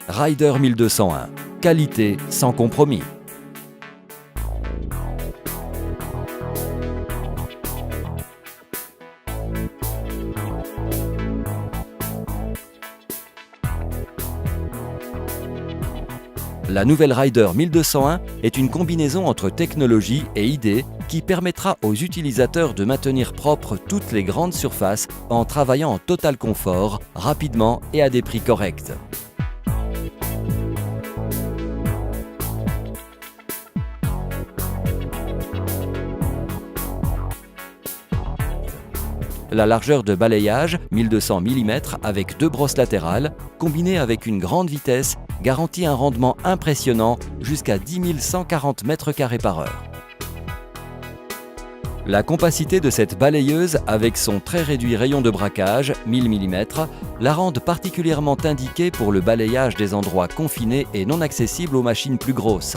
Rider 1201, qualité sans compromis. La nouvelle Rider 1201 est une combinaison entre technologie et idées qui permettra aux utilisateurs de maintenir propres toutes les grandes surfaces en travaillant en total confort, rapidement et à des prix corrects. La largeur de balayage, 1200 mm avec 2 brosses latérales, combinée avec une grande vitesse, garantit un rendement impressionnant jusqu'à 10 140 m² par heure. La compacité de cette balayeuse avec son très réduit rayon de braquage, 1000 mm, la rendent particulièrement indiquée pour le balayage des endroits confinés et non accessibles aux machines plus grosses.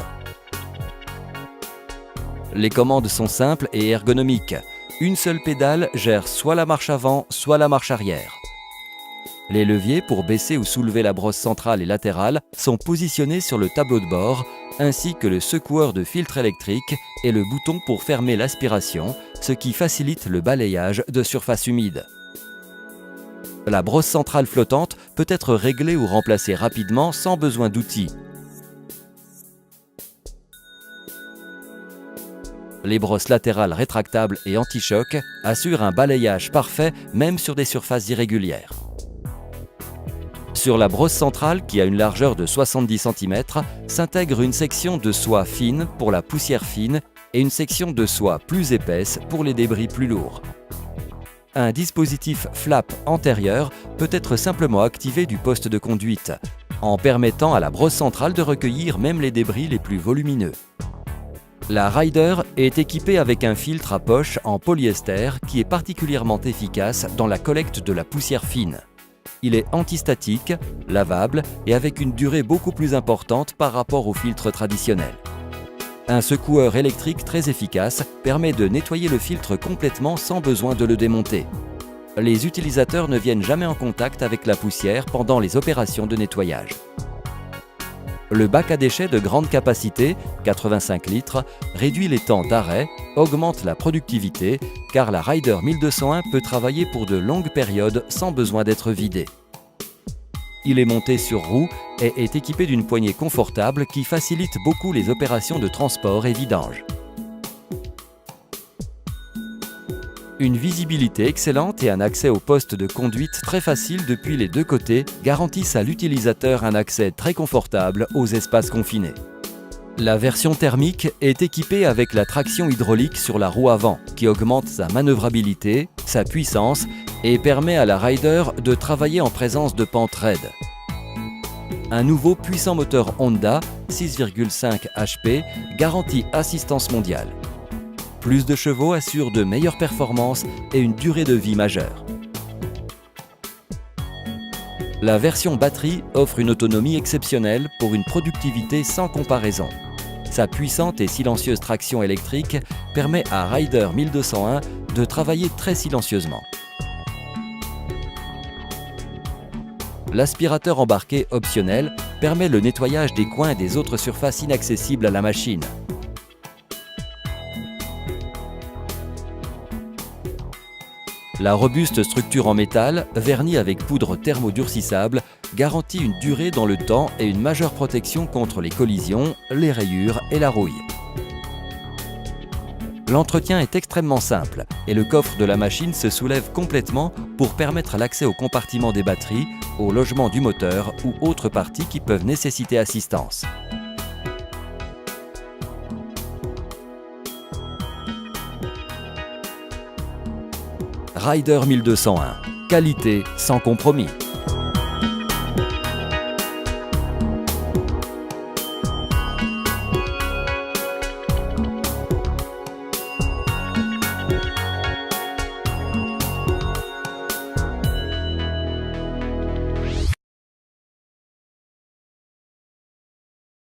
Les commandes sont simples et ergonomiques. Une seule pédale gère soit la marche avant, soit la marche arrière. Les leviers pour baisser ou soulever la brosse centrale et latérale sont positionnés sur le tableau de bord, ainsi que le secoueur de filtre électrique et le bouton pour fermer l'aspiration, ce qui facilite le balayage de surfaces humides. La brosse centrale flottante peut être réglée ou remplacée rapidement sans besoin d'outils. Les brosses latérales rétractables et anti-choc assurent un balayage parfait même sur des surfaces irrégulières. Sur la brosse centrale, qui a une largeur de 70 cm, s'intègre une section de soie fine pour la poussière fine et une section de soie plus épaisse pour les débris plus lourds. Un dispositif flap antérieur peut être simplement activé du poste de conduite, en permettant à la brosse centrale de recueillir même les débris les plus volumineux. La Rider est équipée avec un filtre à poche en polyester qui est particulièrement efficace dans la collecte de la poussière fine. Il est antistatique, lavable et avec une durée beaucoup plus importante par rapport au filtre traditionnel. Un secoueur électrique très efficace permet de nettoyer le filtre complètement sans besoin de le démonter. Les utilisateurs ne viennent jamais en contact avec la poussière pendant les opérations de nettoyage. Le bac à déchets de grande capacité, 85 litres, réduit les temps d'arrêt, augmente la productivité, car la Rider 1201 peut travailler pour de longues périodes sans besoin d'être vidé. Il est monté sur roue et est équipé d'une poignée confortable qui facilite beaucoup les opérations de transport et vidange. Une visibilité excellente et un accès au poste de conduite très facile depuis les deux côtés garantissent à l'utilisateur un accès très confortable aux espaces confinés. La version thermique est équipée avec la traction hydraulique sur la roue avant, qui augmente sa manœuvrabilité, sa puissance et permet à la Rider de travailler en présence de pentes raides. Un nouveau puissant moteur Honda, 6,5 HP, garantit assistance mondiale. Plus de chevaux assurent de meilleures performances et une durée de vie majeure. La version batterie offre une autonomie exceptionnelle pour une productivité sans comparaison. Sa puissante et silencieuse traction électrique permet à Rider 1201 de travailler très silencieusement. L'aspirateur embarqué optionnel permet le nettoyage des coins et des autres surfaces inaccessibles à la machine. La robuste structure en métal, vernie avec poudre thermodurcissable, garantit une durée dans le temps et une majeure protection contre les collisions, les rayures et la rouille. L'entretien est extrêmement simple et le coffre de la machine se soulève complètement pour permettre l'accès au compartiment des batteries, au logement du moteur ou autres parties qui peuvent nécessiter assistance. Rider 1201, qualité sans compromis.